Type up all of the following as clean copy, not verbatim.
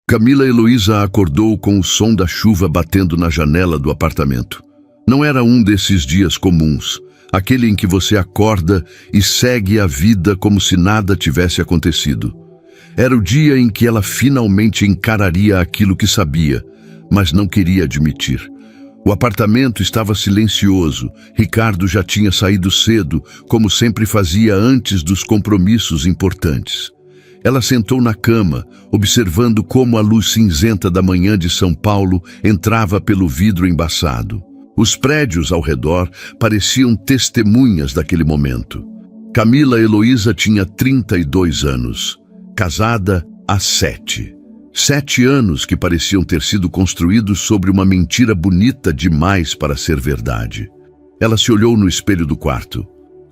Camila Heloísa acordou com o som da chuva batendo na janela do apartamento. Não era um desses dias comuns, aquele em que você acorda e segue a vida como se nada tivesse acontecido. Era o dia em que ela finalmente encararia aquilo que sabia, mas não queria admitir. O apartamento estava silencioso. Ricardo já tinha saído cedo, como sempre fazia antes dos compromissos importantes. Ela sentou na cama, observando como a luz cinzenta da manhã de São Paulo entrava pelo vidro embaçado. Os prédios ao redor pareciam testemunhas daquele momento. Camila Heloísa tinha 32 anos, casada há 7. 7 anos que pareciam ter sido construídos sobre uma mentira bonita demais para ser verdade. Ela se olhou no espelho do quarto.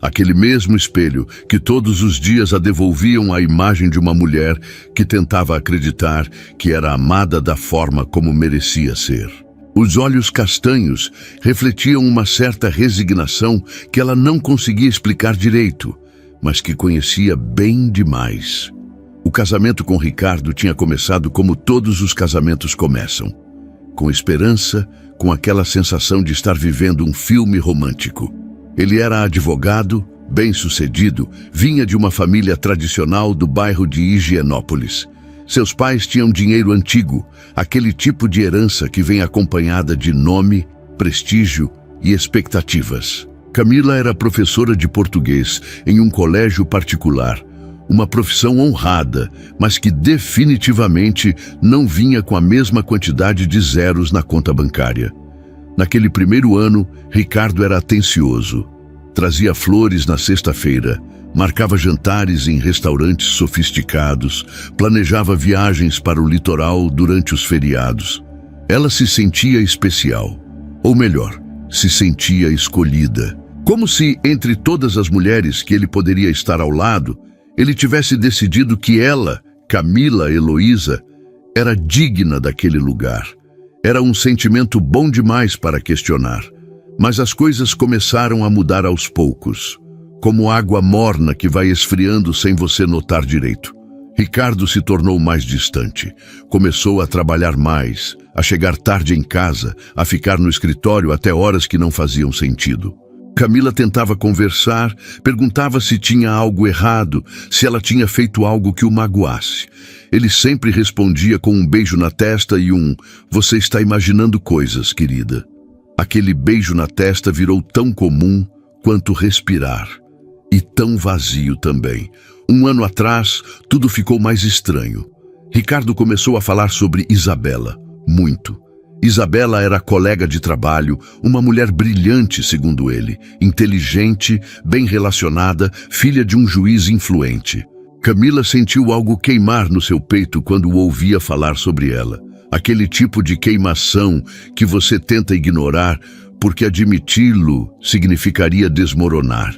Aquele mesmo espelho que todos os dias a devolviam a imagem de uma mulher que tentava acreditar que era amada da forma como merecia ser. Os olhos castanhos refletiam uma certa resignação que ela não conseguia explicar direito, mas que conhecia bem demais. O casamento com Ricardo tinha começado como todos os casamentos começam, com esperança, com aquela sensação de estar vivendo um filme romântico. Ele era advogado, bem-sucedido, vinha de uma família tradicional do bairro de Higienópolis. Seus pais tinham dinheiro antigo, aquele tipo de herança que vem acompanhada de nome, prestígio e expectativas. Camila era professora de português em um colégio particular, uma profissão honrada, mas que definitivamente não vinha com a mesma quantidade de zeros na conta bancária. Naquele primeiro ano, Ricardo era atencioso. Trazia flores na sexta-feira, marcava jantares em restaurantes sofisticados, planejava viagens para o litoral durante os feriados. Ela se sentia especial, ou melhor, se sentia escolhida. Como se, entre todas as mulheres que ele poderia estar ao lado, ele tivesse decidido que ela, Camila Heloísa, era digna daquele lugar. Era um sentimento bom demais para questionar. Mas as coisas começaram a mudar aos poucos, como água morna que vai esfriando sem você notar direito. Ricardo se tornou mais distante. Começou a trabalhar mais, a chegar tarde em casa, a ficar no escritório até horas que não faziam sentido. Camila tentava conversar, perguntava se tinha algo errado, se ela tinha feito algo que o magoasse. Ele sempre respondia com um beijo na testa e "Você está imaginando coisas, querida." Aquele beijo na testa virou tão comum quanto respirar. E tão vazio também. Um ano atrás, tudo ficou mais estranho. Ricardo começou a falar sobre Isabela, muito. Isabela era colega de trabalho, uma mulher brilhante, segundo ele, inteligente, bem relacionada, filha de um juiz influente. Camila sentiu algo queimar no seu peito quando o ouvia falar sobre ela. Aquele tipo de queimação que você tenta ignorar porque admiti-lo significaria desmoronar.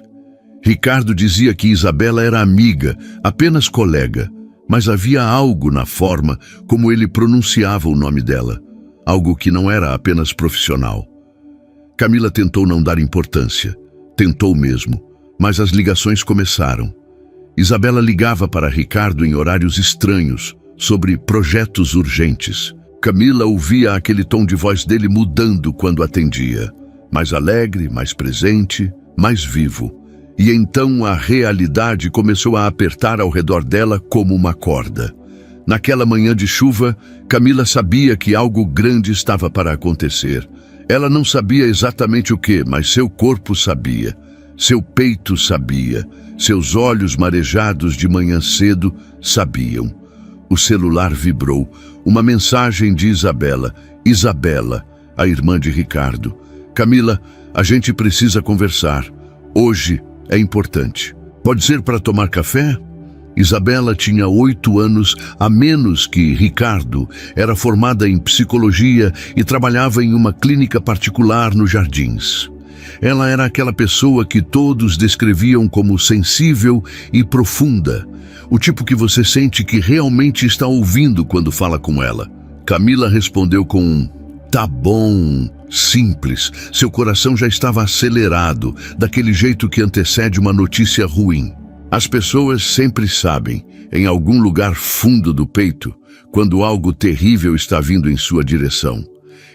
Ricardo dizia que Isabela era amiga, apenas colega, mas havia algo na forma como ele pronunciava o nome dela. Algo que não era apenas profissional. Camila tentou não dar importância. Tentou mesmo, mas as ligações começaram. Isabela ligava para Ricardo em horários estranhos, sobre projetos urgentes. Camila ouvia aquele tom de voz dele mudando quando atendia. Mais alegre, mais presente, mais vivo. E então a realidade começou a apertar ao redor dela como uma corda. Naquela manhã de chuva, Camila sabia que algo grande estava para acontecer. Ela não sabia exatamente o que, mas seu corpo sabia. Seu peito sabia. Seus olhos marejados de manhã cedo sabiam. O celular vibrou. Uma mensagem de Isabela. Isabela, a irmã de Ricardo. Camila, a gente precisa conversar. Hoje é importante. Pode ser para tomar café? Isabela tinha 8 anos a menos que Ricardo, era formada em psicologia e trabalhava em uma clínica particular nos Jardins. Ela era aquela pessoa que todos descreviam como sensível e profunda, o tipo que você sente que realmente está ouvindo quando fala com ela. Camila respondeu com "Tá bom", simples. Seu coração já estava acelerado, daquele jeito que antecede uma notícia ruim. As pessoas sempre sabem, em algum lugar fundo do peito, quando algo terrível está vindo em sua direção.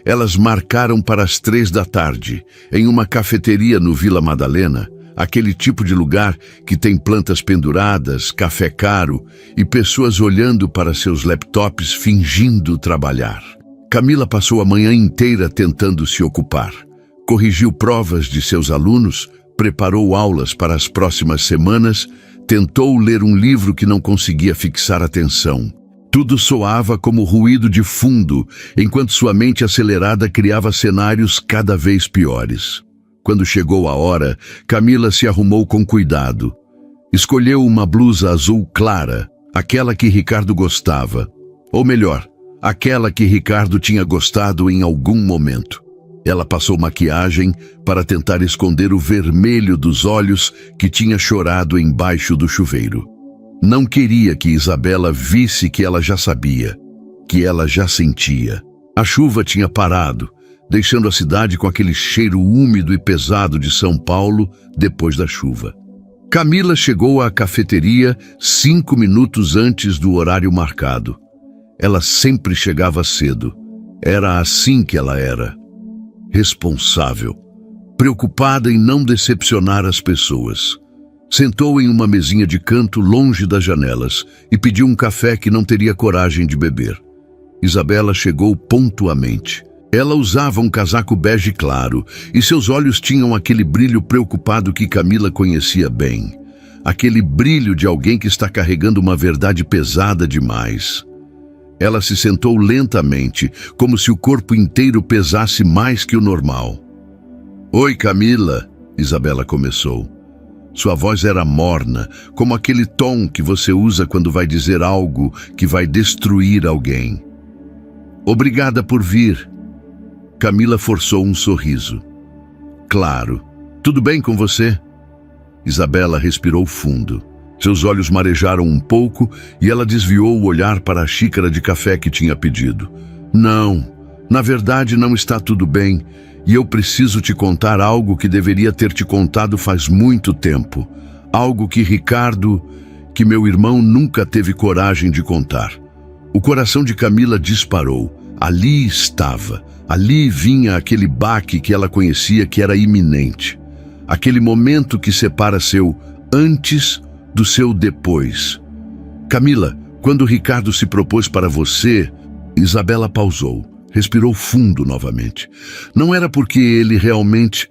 Elas marcaram para as 3 da tarde, em uma cafeteria no Vila Madalena, aquele tipo de lugar que tem plantas penduradas, café caro e pessoas olhando para seus laptops fingindo trabalhar. Camila passou a manhã inteira tentando se ocupar. Corrigiu provas de seus alunos, preparou aulas para as próximas semanas, tentou ler um livro que não conseguia fixar atenção. Tudo soava como ruído de fundo, enquanto sua mente acelerada criava cenários cada vez piores. Quando chegou a hora, Camila se arrumou com cuidado. Escolheu uma blusa azul clara, aquela que Ricardo gostava. Ou melhor, aquela que Ricardo tinha gostado em algum momento. Ela passou maquiagem para tentar esconder o vermelho dos olhos que tinha chorado embaixo do chuveiro. Não queria que Isabela visse que ela já sabia, que ela já sentia. A chuva tinha parado, deixando a cidade com aquele cheiro úmido e pesado de São Paulo depois da chuva. Camila chegou à cafeteria 5 minutos antes do horário marcado. Ela sempre chegava cedo. Era assim que ela era. Responsável, preocupada em não decepcionar as pessoas. Sentou em uma mesinha de canto longe das janelas e pediu um café que não teria coragem de beber. Isabela chegou pontualmente. Ela usava um casaco bege claro e seus olhos tinham aquele brilho preocupado que Camila conhecia bem. Aquele brilho de alguém que está carregando uma verdade pesada demais. Ela se sentou lentamente, como se o corpo inteiro pesasse mais que o normal. "Oi, Camila", Isabela começou. Sua voz era morna, como aquele tom que você usa quando vai dizer algo que vai destruir alguém. "Obrigada por vir." Camila forçou um sorriso. "Claro. Tudo bem com você?" Isabela respirou fundo. Seus olhos marejaram um pouco e ela desviou o olhar para a xícara de café que tinha pedido. "Não, na verdade não está tudo bem e eu preciso te contar algo que deveria ter te contado faz muito tempo. Algo que que meu irmão nunca teve coragem de contar." O coração de Camila disparou. Ali estava, ali vinha aquele baque que ela conhecia que era iminente. Aquele momento que separa seu antes do seu depois. "Camila, quando Ricardo se propôs para você..." Isabela pausou, respirou fundo novamente. "Não era porque ele realmente...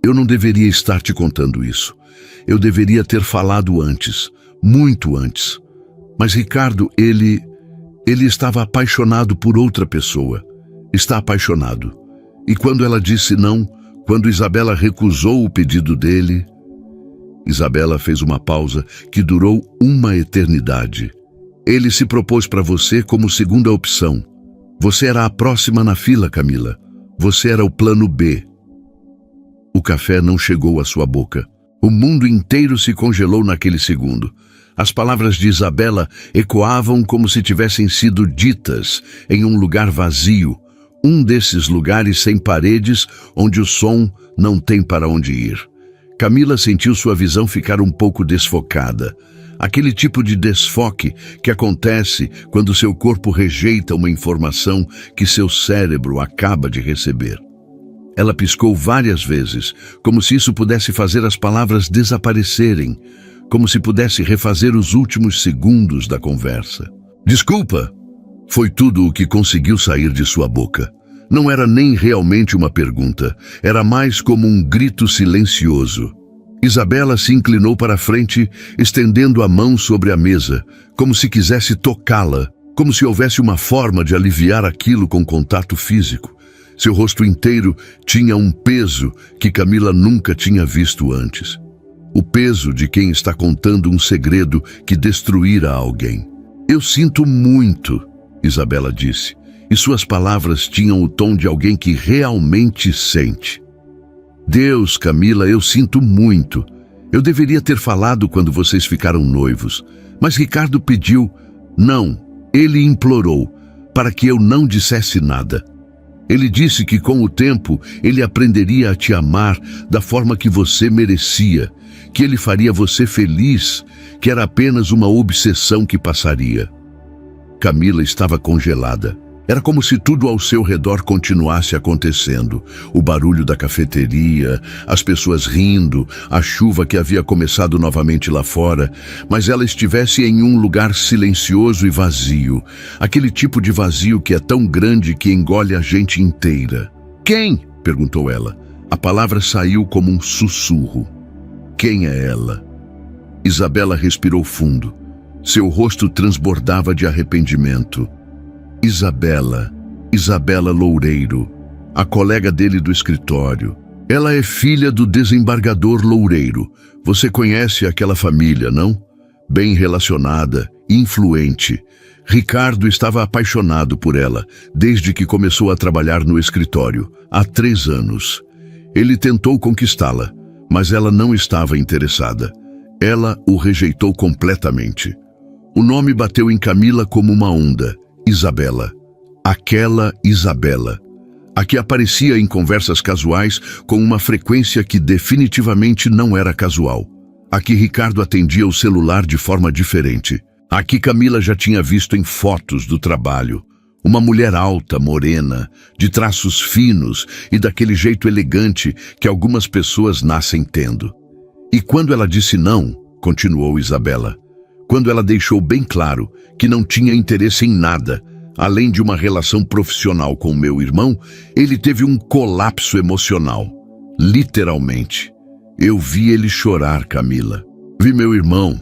Eu não deveria estar te contando isso. Eu deveria ter falado antes, muito antes. Mas Ricardo, ele estava apaixonado por outra pessoa. Está apaixonado. E quando ela disse não, quando Isabela recusou o pedido dele..." Isabela fez uma pausa que durou uma eternidade. "Ele se propôs para você como segunda opção. Você era a próxima na fila, Camila. Você era o plano B." O café não chegou à sua boca. O mundo inteiro se congelou naquele segundo. As palavras de Isabela ecoavam como se tivessem sido ditas em um lugar vazio, um desses lugares sem paredes onde o som não tem para onde ir. Camila sentiu sua visão ficar um pouco desfocada. Aquele tipo de desfoque que acontece quando seu corpo rejeita uma informação que seu cérebro acaba de receber. Ela piscou várias vezes, como se isso pudesse fazer as palavras desaparecerem, como se pudesse refazer os últimos segundos da conversa. "Desculpa", foi tudo o que conseguiu sair de sua boca. Não era nem realmente uma pergunta, era mais como um grito silencioso. Isabela se inclinou para a frente, estendendo a mão sobre a mesa, como se quisesse tocá-la, como se houvesse uma forma de aliviar aquilo com contato físico. Seu rosto inteiro tinha um peso que Camila nunca tinha visto antes. O peso de quem está contando um segredo que destruirá alguém. "Eu sinto muito", Isabela disse, e suas palavras tinham o tom de alguém que realmente sente. "Deus, Camila, eu sinto muito. Eu deveria ter falado quando vocês ficaram noivos, mas Ricardo pediu... Não, ele implorou, para que eu não dissesse nada." Ele disse que com o tempo ele aprenderia a te amar da forma que você merecia, que ele faria você feliz, que era apenas uma obsessão que passaria. Camila estava congelada. Era como se tudo ao seu redor continuasse acontecendo. O barulho da cafeteria, as pessoas rindo, a chuva que havia começado novamente lá fora, mas ela estivesse em um lugar silencioso e vazio. Aquele tipo de vazio que é tão grande que engole a gente inteira. "Quem?" perguntou ela. A palavra saiu como um sussurro. "Quem é ela?" Isabela respirou fundo. Seu rosto transbordava de arrependimento. Isabela Loureiro, a colega dele do escritório. Ela é filha do desembargador Loureiro. Você conhece aquela família, não? Bem relacionada, influente. Ricardo estava apaixonado por ela, desde que começou a trabalhar no escritório, há 3 anos. Ele tentou conquistá-la, mas ela não estava interessada. Ela o rejeitou completamente. O nome bateu em Camila como uma onda. Isabela. Aquela Isabela. A que aparecia em conversas casuais com uma frequência que definitivamente não era casual. A que Ricardo atendia o celular de forma diferente. A que Camila já tinha visto em fotos do trabalho. Uma mulher alta, morena, de traços finos e daquele jeito elegante que algumas pessoas nascem tendo. E quando ela disse não, continuou Isabela, quando ela deixou bem claro que não tinha interesse em nada, além de uma relação profissional com meu irmão, ele teve um colapso emocional. Literalmente. Eu vi ele chorar, Camila. Vi meu irmão.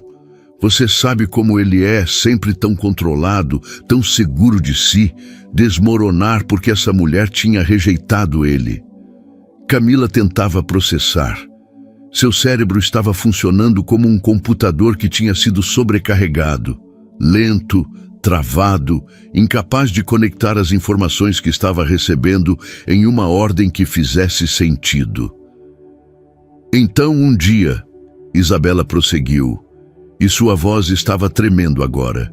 Você sabe como ele é, sempre tão controlado, tão seguro de si, desmoronar porque essa mulher tinha rejeitado ele. Camila tentava processar. Seu cérebro estava funcionando como um computador que tinha sido sobrecarregado, lento, travado, incapaz de conectar as informações que estava recebendo em uma ordem que fizesse sentido. Então, um dia, Isabela prosseguiu, e sua voz estava tremendo agora.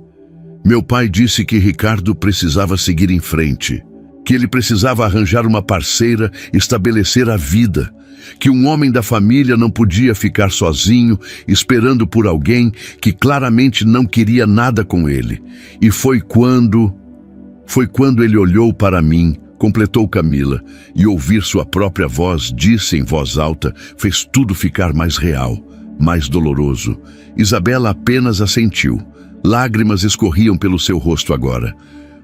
Meu pai disse que Ricardo precisava seguir em frente, que ele precisava arranjar uma parceira, estabelecer a vida, que um homem da família não podia ficar sozinho, esperando por alguém que claramente não queria nada com ele. E foi quando ele olhou para mim, completou Camila, e ouvir sua própria voz, disse em voz alta, fez tudo ficar mais real, mais doloroso. Isabela apenas assentiu. Lágrimas escorriam pelo seu rosto agora.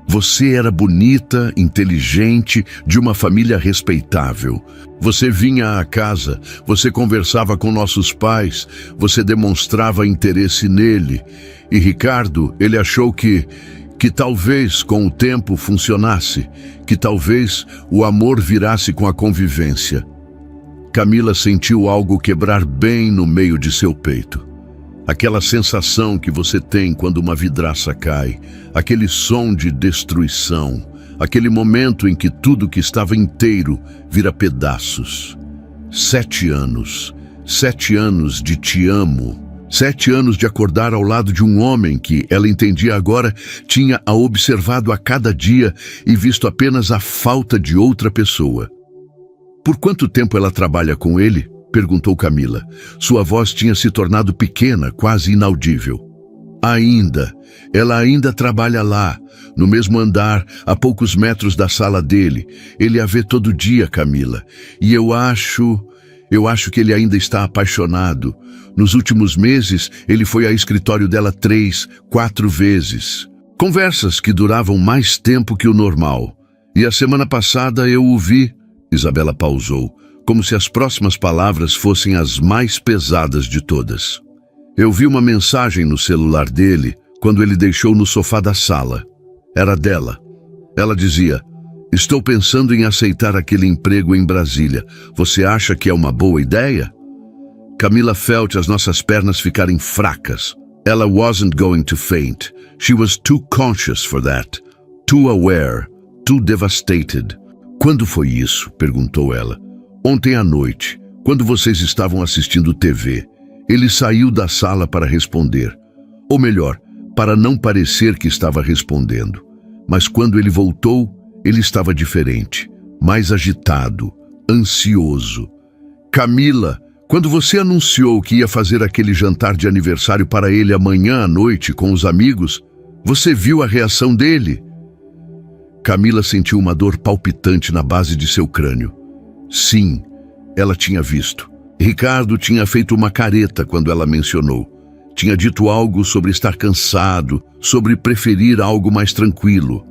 Você era bonita, inteligente, de uma família respeitável. Você vinha à casa, você conversava com nossos pais, você demonstrava interesse nele. E Ricardo, ele achou que talvez com o tempo funcionasse, que talvez o amor virasse com a convivência. Camila sentiu algo quebrar bem no meio de seu peito. Aquela sensação que você tem quando uma vidraça cai, aquele som de destruição, aquele momento em que tudo que estava inteiro vira pedaços. 7 anos, 7 anos de te amo, 7 anos de acordar ao lado de um homem que, ela entendia agora, tinha a observado a cada dia e visto apenas a falta de outra pessoa. Por quanto tempo ela trabalha com ele? Perguntou Camila. Sua voz tinha se tornado pequena, quase inaudível. Ela ainda trabalha lá, no mesmo andar, a poucos metros da sala dele. Ele a vê todo dia, Camila. E eu acho que ele ainda está apaixonado. Nos últimos meses, ele foi ao escritório dela 3, 4 vezes. Conversas que duravam mais tempo que o normal. E a semana passada eu o vi. Isabela pausou, como se as próximas palavras fossem as mais pesadas de todas. Eu vi uma mensagem no celular dele quando ele deixou no sofá da sala. Era dela. Ela dizia, estou pensando em aceitar aquele emprego em Brasília. Você acha que é uma boa ideia? Camila felt as nossas pernas ficarem fracas. Ela wasn't going to faint. She was too conscious for that. Too aware. Too devastated. Quando foi isso? Perguntou ela. Ontem à noite, quando vocês estavam assistindo TV, ele saiu da sala para responder. Ou melhor, para não parecer que estava respondendo. Mas quando ele voltou, ele estava diferente, mais agitado, ansioso. Camila, quando você anunciou que ia fazer aquele jantar de aniversário para ele amanhã à noite com os amigos, você viu a reação dele? Camila sentiu uma dor palpitante na base de seu crânio. Sim, ela tinha visto. Ricardo tinha feito uma careta quando ela mencionou. Tinha dito algo sobre estar cansado, sobre preferir algo mais tranquilo.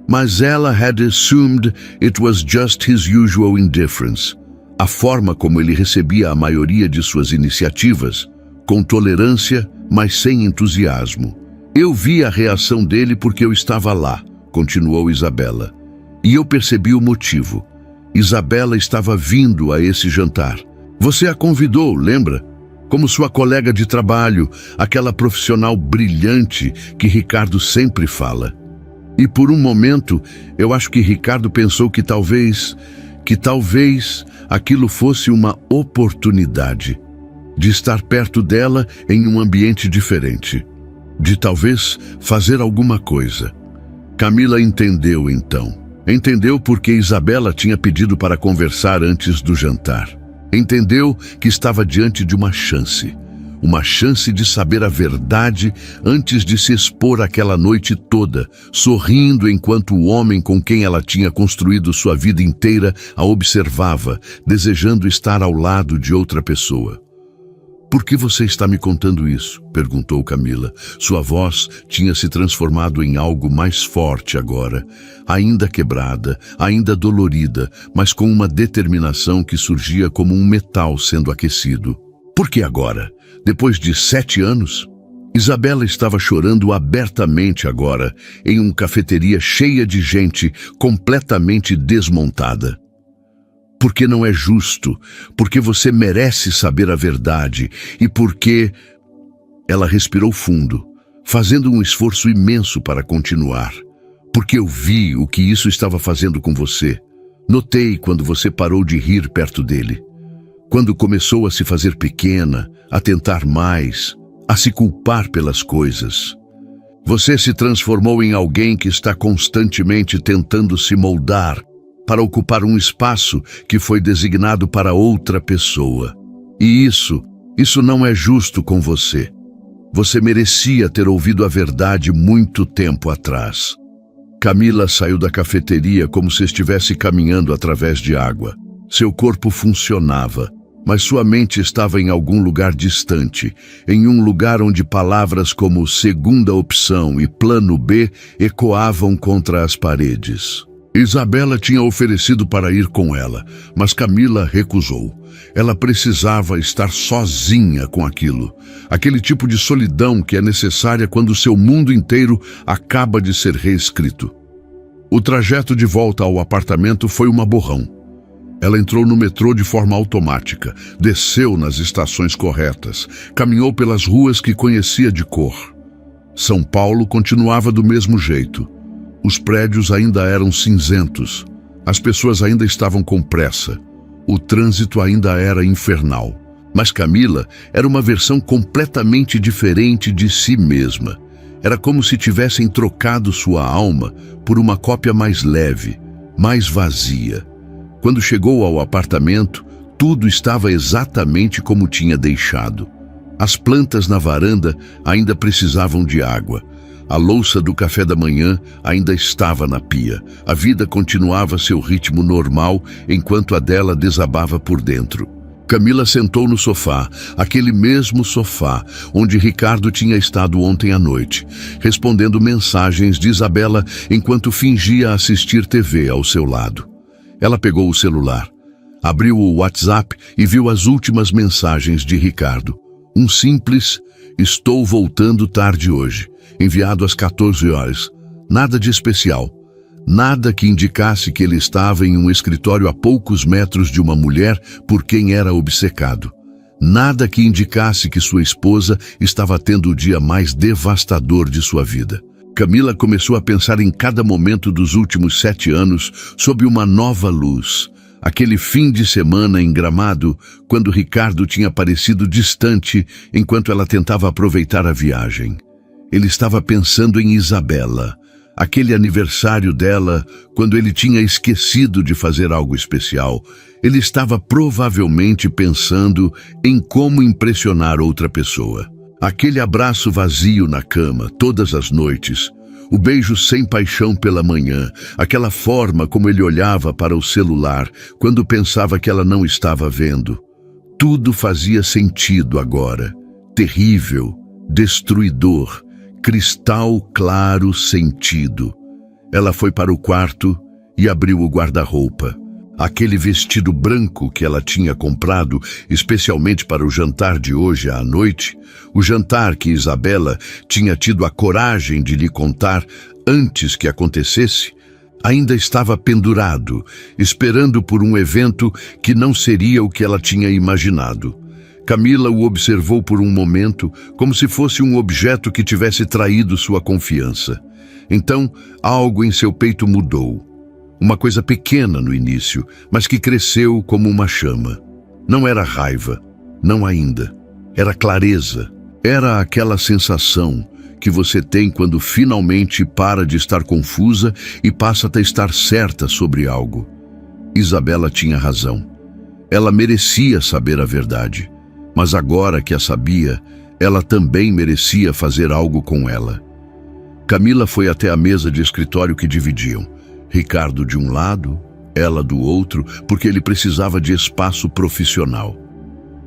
Mas ela had assumed it was just his usual indifference. A forma como ele recebia a maioria de suas iniciativas, com tolerância, mas sem entusiasmo. Eu vi a reação dele porque eu estava lá, continuou Isabela. E eu percebi o motivo. Isabela estava vindo a esse jantar. Você a convidou, lembra? Como sua colega de trabalho, aquela profissional brilhante que Ricardo sempre fala. E por um momento, eu acho que Ricardo pensou que talvez aquilo fosse uma oportunidade de estar perto dela em um ambiente diferente, de talvez fazer alguma coisa. Camila entendeu então. Entendeu porque Isabela tinha pedido para conversar antes do jantar. Entendeu que estava diante de uma chance de saber a verdade antes de se expor aquela noite toda, sorrindo enquanto o homem com quem ela tinha construído sua vida inteira a observava, desejando estar ao lado de outra pessoa. Por que você está me contando isso? Perguntou Camila. Sua voz tinha se transformado em algo mais forte agora, ainda quebrada, ainda dolorida, mas com uma determinação que surgia como um metal sendo aquecido. Por que agora? Depois de 7 anos? Isabela estava chorando abertamente agora, em uma cafeteria cheia de gente, completamente desmontada. Porque não é justo, porque você merece saber a verdade e porque... Ela respirou fundo, fazendo um esforço imenso para continuar. Porque eu vi o que isso estava fazendo com você. Notei quando você parou de rir perto dele. Quando começou a se fazer pequena, a tentar mais, a se culpar pelas coisas. Você se transformou em alguém que está constantemente tentando se moldar para ocupar um espaço que foi designado para outra pessoa. E isso não é justo com você. Você merecia ter ouvido a verdade muito tempo atrás. Camila saiu da cafeteria como se estivesse caminhando através de água. Seu corpo funcionava, mas sua mente estava em algum lugar distante, em um lugar onde palavras como segunda opção e plano B ecoavam contra as paredes. Isabela tinha oferecido para ir com ela, mas Camila recusou. Ela precisava estar sozinha com aquilo. Aquele tipo de solidão que é necessária quando seu mundo inteiro acaba de ser reescrito. O trajeto de volta ao apartamento foi uma borrão. Ela entrou no metrô de forma automática, desceu nas estações corretas, caminhou pelas ruas que conhecia de cor. São Paulo continuava do mesmo jeito. Os prédios ainda eram cinzentos, as pessoas ainda estavam com pressa, o trânsito ainda era infernal. Mas Camila era uma versão completamente diferente de si mesma. Era como se tivessem trocado sua alma por uma cópia mais leve, mais vazia. Quando chegou ao apartamento, tudo estava exatamente como tinha deixado. As plantas na varanda ainda precisavam de água. A louça do café da manhã ainda estava na pia. A vida continuava seu ritmo normal, enquanto a dela desabava por dentro. Camila sentou no sofá, aquele mesmo sofá onde Ricardo tinha estado ontem à noite, respondendo mensagens de Isabela enquanto fingia assistir TV ao seu lado. Ela pegou o celular, abriu o WhatsApp e viu as últimas mensagens de Ricardo. Um simples, estou voltando tarde hoje, enviado às 14 horas. Nada de especial. Nada que indicasse que ele estava em um escritório a poucos metros de uma mulher por quem era obcecado. Nada que indicasse que sua esposa estava tendo o dia mais devastador de sua vida. Camila começou a pensar em cada momento dos últimos 7 anos sob uma nova luz. Aquele fim de semana em Gramado, quando Ricardo tinha parecido distante enquanto ela tentava aproveitar a viagem. Ele estava pensando em Isabela, Aquele aniversário dela, quando ele tinha esquecido de fazer algo especial, ele estava provavelmente pensando em como impressionar outra pessoa. Aquele abraço vazio na cama, todas as noites, o beijo sem paixão pela manhã, aquela forma como ele olhava para o celular quando pensava que ela não estava vendo. Tudo fazia sentido agora. Terrível, destruidor, cristal claro sentido. Ela foi para o quarto e abriu o guarda-roupa. Aquele vestido branco que ela tinha comprado especialmente para o jantar de hoje à noite, o jantar que Isabela tinha tido a coragem de lhe contar antes que acontecesse, ainda estava pendurado, esperando por um evento que não seria o que ela tinha imaginado. Camila o observou por um momento, como se fosse um objeto que tivesse traído sua confiança. Então, algo em seu peito mudou. Uma coisa pequena no início, mas que cresceu como uma chama. Não era raiva, não ainda. Era clareza. Era aquela sensação que você tem quando finalmente para de estar confusa e passa a estar certa sobre algo. Isabela tinha razão. Ela merecia saber a verdade. Mas agora que a sabia, ela também merecia fazer algo com ela. Camila foi até a mesa de escritório que dividiam. Ricardo de um lado, ela do outro, porque ele precisava de espaço profissional.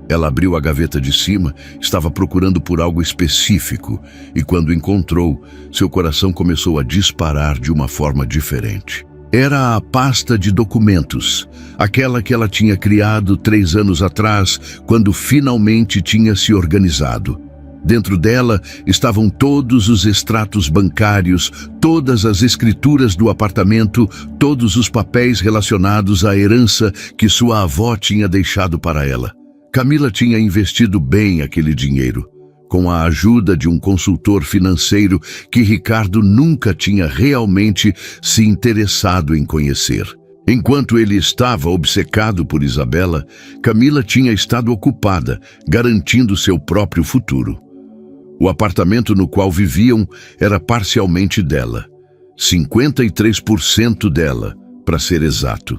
Ela abriu a gaveta de cima, estava procurando por algo específico, e quando encontrou, seu coração começou a disparar de uma forma diferente. Era a pasta de documentos, aquela que ela tinha criado 3 anos atrás, quando finalmente tinha se organizado. Dentro dela estavam todos os extratos bancários, todas as escrituras do apartamento, todos os papéis relacionados à herança que sua avó tinha deixado para ela. Camila tinha investido bem aquele dinheiro, com a ajuda de um consultor financeiro que Ricardo nunca tinha realmente se interessado em conhecer. Enquanto ele estava obcecado por Isabela, Camila tinha estado ocupada, garantindo seu próprio futuro. O apartamento no qual viviam era parcialmente dela. 53% dela, para ser exato.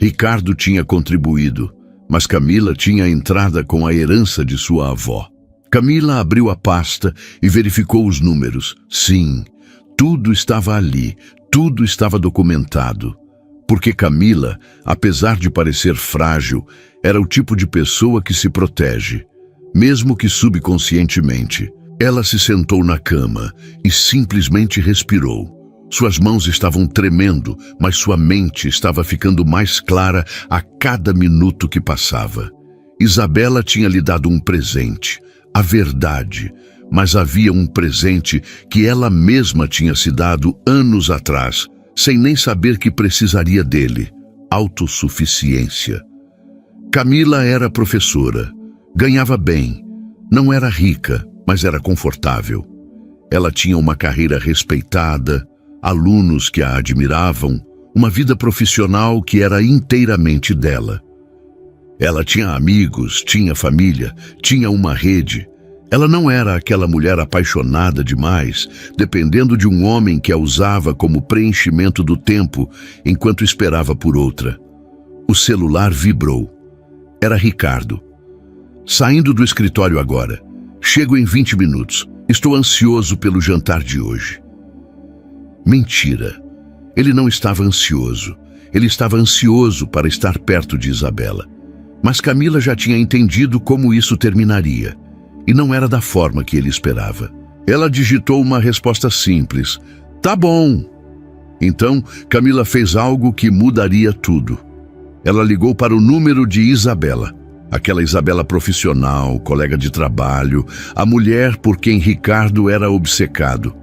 Ricardo tinha contribuído, mas Camila tinha entrada com a herança de sua avó. Camila abriu a pasta e verificou os números. Sim, tudo estava ali, tudo estava documentado. Porque Camila, apesar de parecer frágil, era o tipo de pessoa que se protege. Mesmo que subconscientemente, ela se sentou na cama e simplesmente respirou. Suas mãos estavam tremendo, mas sua mente estava ficando mais clara a cada minuto que passava. Isabela tinha lhe dado um presente, a verdade, mas havia um presente que ela mesma tinha se dado anos atrás, sem nem saber que precisaria dele: autossuficiência. Camila era professora. Ganhava bem, não era rica, mas era confortável. Ela tinha uma carreira respeitada, alunos que a admiravam, uma vida profissional que era inteiramente dela. Ela tinha amigos, tinha família, tinha uma rede. Ela não era aquela mulher apaixonada demais, dependendo de um homem que a usava como preenchimento do tempo enquanto esperava por outra. O celular vibrou. Era Ricardo. Saindo do escritório agora. Chego em 20 minutos. Estou ansioso pelo jantar de hoje. Mentira. Ele não estava ansioso. Ele estava ansioso para estar perto de Isabela. Mas Camila já tinha entendido como isso terminaria. E não era da forma que ele esperava. Ela digitou uma resposta simples. Tá bom. Então, Camila fez algo que mudaria tudo. Ela ligou para o número de Isabela. Aquela Isabela profissional, colega de trabalho, a mulher por quem Ricardo era obcecado.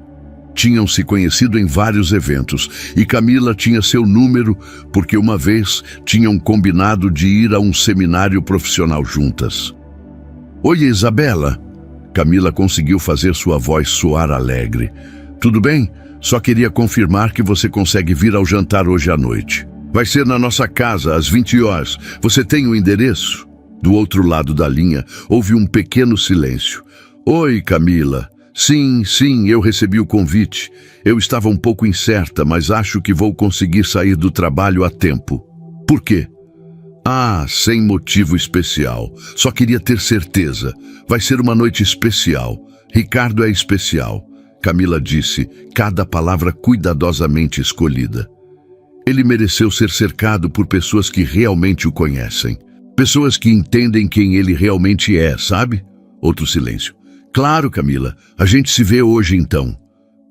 Tinham se conhecido em vários eventos e Camila tinha seu número porque uma vez tinham combinado de ir a um seminário profissional juntas. Oi, Isabela. Camila conseguiu fazer sua voz soar alegre. Tudo bem? Só queria confirmar que você consegue vir ao jantar hoje à noite. Vai ser na nossa casa, às 20 horas. Você tem o endereço? Do outro lado da linha, houve um pequeno silêncio. Oi, Camila. Sim, eu recebi o convite. Eu estava um pouco incerta, mas acho que vou conseguir sair do trabalho a tempo. Por quê? Sem motivo especial. Só queria ter certeza. Vai ser uma noite especial. Ricardo é especial. Camila disse, cada palavra cuidadosamente escolhida. Ele mereceu ser cercado por pessoas que realmente o conhecem. Pessoas que entendem quem ele realmente é, sabe? Outro silêncio. Claro, Camila. A gente se vê hoje então.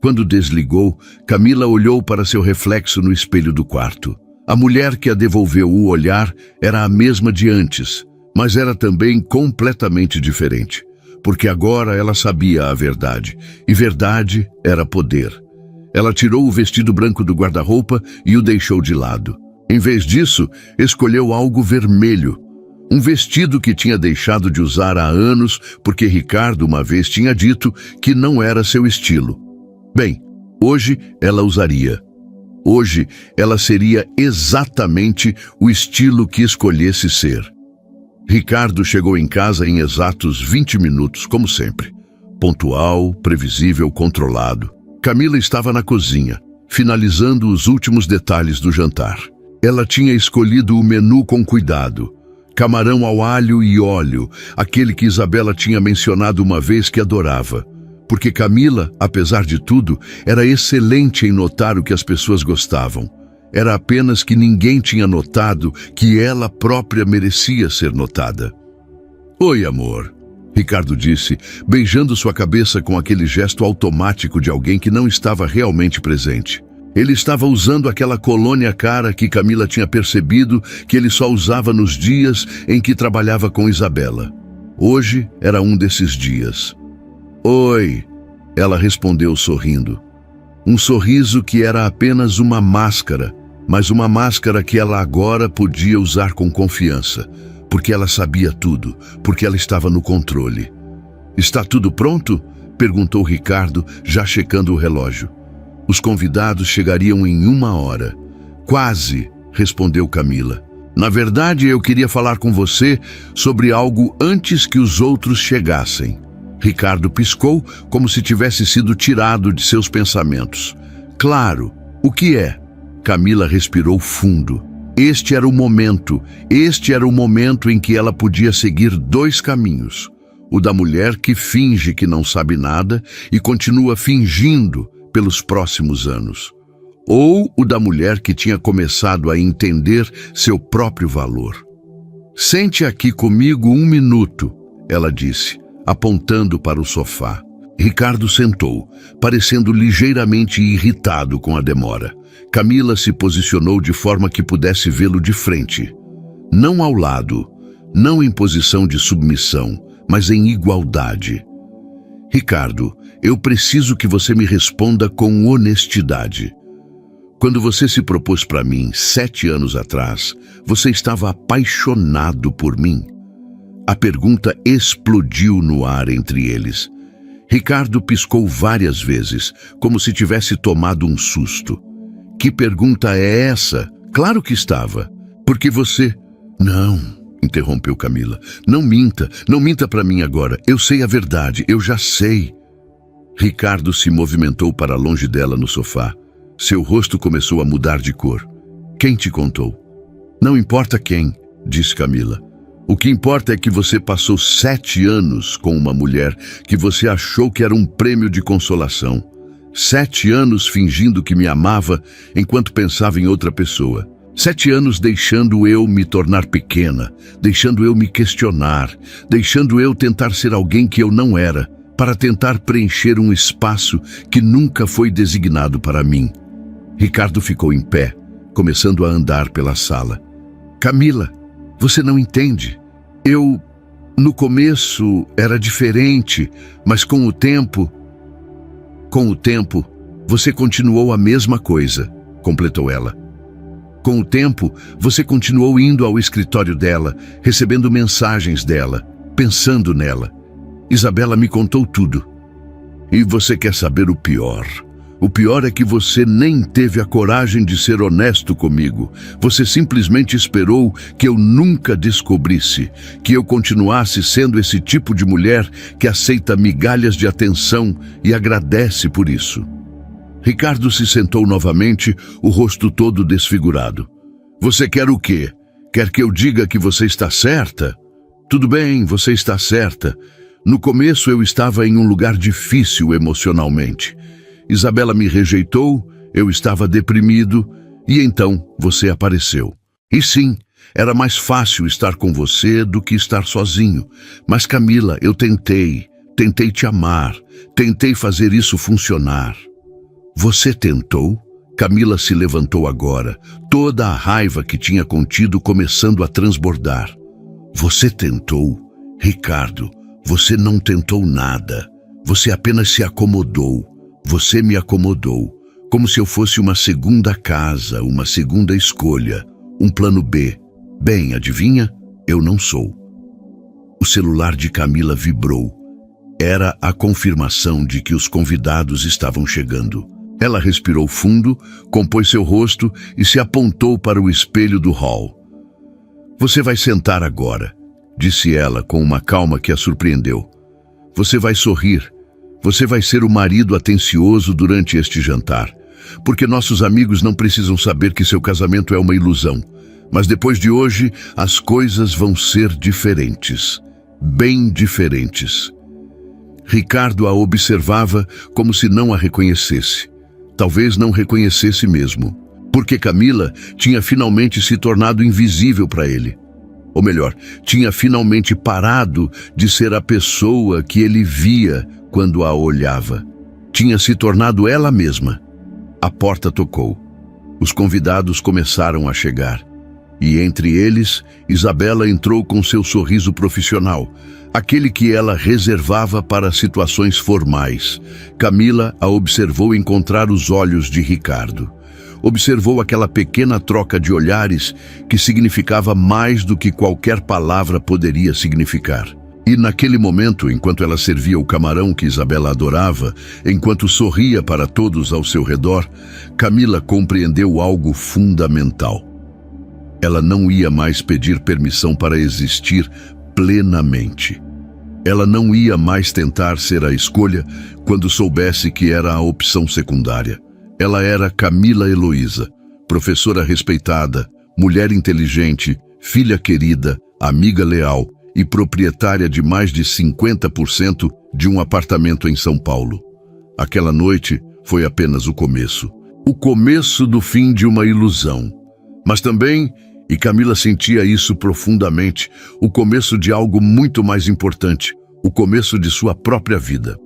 Quando desligou, Camila olhou para seu reflexo no espelho do quarto. A mulher que a devolveu o olhar era a mesma de antes, mas era também completamente diferente. Porque agora ela sabia a verdade, e verdade era poder. Ela tirou o vestido branco do guarda-roupa e o deixou de lado. Em vez disso, escolheu algo vermelho. Um vestido que tinha deixado de usar há anos porque Ricardo uma vez tinha dito que não era seu estilo. Bem, hoje ela usaria. Hoje ela seria exatamente o estilo que escolhesse ser. Ricardo chegou em casa em exatos 20 minutos, como sempre. Pontual, previsível, controlado. Camila estava na cozinha, finalizando os últimos detalhes do jantar. Ela tinha escolhido o menu com cuidado. Camarão ao alho e óleo, aquele que Isabela tinha mencionado uma vez que adorava. Porque Camila, apesar de tudo, era excelente em notar o que as pessoas gostavam. Era apenas que ninguém tinha notado que ela própria merecia ser notada. Oi, amor, Ricardo disse, beijando sua cabeça com aquele gesto automático de alguém que não estava realmente presente. Ele estava usando aquela colônia cara que Camila tinha percebido que ele só usava nos dias em que trabalhava com Isabela. Hoje era um desses dias. Oi, ela respondeu sorrindo. Um sorriso que era apenas uma máscara, mas uma máscara que ela agora podia usar com confiança, porque ela sabia tudo, porque ela estava no controle. Está tudo pronto? Perguntou Ricardo, já checando o relógio. Os convidados chegariam em 1 hora. Quase, respondeu Camila. Na verdade, eu queria falar com você sobre algo antes que os outros chegassem. Ricardo piscou como se tivesse sido tirado de seus pensamentos. Claro, o que é? Camila respirou fundo. Este era o momento em que ela podia seguir 2 caminhos. O da mulher que finge que não sabe nada e continua fingindo pelos próximos anos. Ou o da mulher que tinha começado a entender seu próprio valor. Sente aqui comigo 1 minuto, ela disse, apontando para o sofá. Ricardo sentou, parecendo ligeiramente irritado com a demora. Camila se posicionou de forma que pudesse vê-lo de frente. Não ao lado, não em posição de submissão, mas em igualdade. Ricardo, eu preciso que você me responda com honestidade. Quando você se propôs para mim 7 anos atrás, você estava apaixonado por mim? A pergunta explodiu no ar entre eles. Ricardo piscou várias vezes, como se tivesse tomado um susto. Que pergunta é essa? Claro que estava. Porque você... Não, interrompeu Camila. Não minta para mim agora. Eu sei a verdade, eu já sei. Ricardo se movimentou para longe dela no sofá. Seu rosto começou a mudar de cor. Quem te contou? Não importa quem, disse Camila. O que importa é que você passou 7 anos com uma mulher que você achou que era um prêmio de consolação. 7 anos fingindo que me amava enquanto pensava em outra pessoa. 7 anos deixando eu me tornar pequena, deixando eu me questionar, deixando eu tentar ser alguém que eu não era, para tentar preencher um espaço que nunca foi designado para mim. Ricardo ficou em pé, começando a andar pela sala. Camila, você não entende. No começo, era diferente, mas com o tempo, você continuou a mesma coisa, completou ela. Com o tempo, você continuou indo ao escritório dela, recebendo mensagens dela, pensando nela. Isabela me contou tudo. E você quer saber o pior? O pior é que você nem teve a coragem de ser honesto comigo. Você simplesmente esperou que eu nunca descobrisse, que eu continuasse sendo esse tipo de mulher que aceita migalhas de atenção e agradece por isso. Ricardo se sentou novamente, o rosto todo desfigurado. Você quer o quê? Quer que eu diga que você está certa? Tudo bem, você está certa. No começo eu estava em um lugar difícil emocionalmente. Isabela me rejeitou, eu estava deprimido, e então você apareceu. E sim, era mais fácil estar com você do que estar sozinho. Mas Camila, eu tentei te amar, tentei fazer isso funcionar. Você tentou? Camila se levantou agora, toda a raiva que tinha contido começando a transbordar. Você tentou? Ricardo, você não tentou nada. Você apenas se acomodou. Você me acomodou, como se eu fosse uma segunda casa, uma segunda escolha, um plano B. Bem, adivinha? Eu não sou. O celular de Camila vibrou. Era a confirmação de que os convidados estavam chegando. Ela respirou fundo, compôs seu rosto e se apontou para o espelho do hall. Você vai sentar agora, disse ela com uma calma que a surpreendeu. Você vai sorrir. Você vai ser o marido atencioso durante este jantar, porque nossos amigos não precisam saber que seu casamento é uma ilusão. Mas depois de hoje, as coisas vão ser diferentes, bem diferentes. Ricardo a observava como se não a reconhecesse. Talvez não reconhecesse mesmo, porque Camila tinha finalmente se tornado invisível para ele. Ou melhor, tinha finalmente parado de ser a pessoa que ele via quando a olhava. Tinha se tornado ela mesma. A porta tocou. Os convidados começaram a chegar. E entre eles, Isabela entrou com seu sorriso profissional, aquele que ela reservava para situações formais. Camila a observou encontrar os olhos de Ricardo. Observou aquela pequena troca de olhares que significava mais do que qualquer palavra poderia significar. E naquele momento, enquanto ela servia o camarão que Isabela adorava, enquanto sorria para todos ao seu redor, Camila compreendeu algo fundamental. Ela não ia mais pedir permissão para existir plenamente. Ela não ia mais tentar ser a escolha quando soubesse que era a opção secundária. Ela era Camila Heloísa, professora respeitada, mulher inteligente, filha querida, amiga leal e proprietária de mais de 50% de um apartamento em São Paulo. Aquela noite foi apenas o começo do fim de uma ilusão. Mas também, e Camila sentia isso profundamente, o começo de algo muito mais importante, o começo de sua própria vida.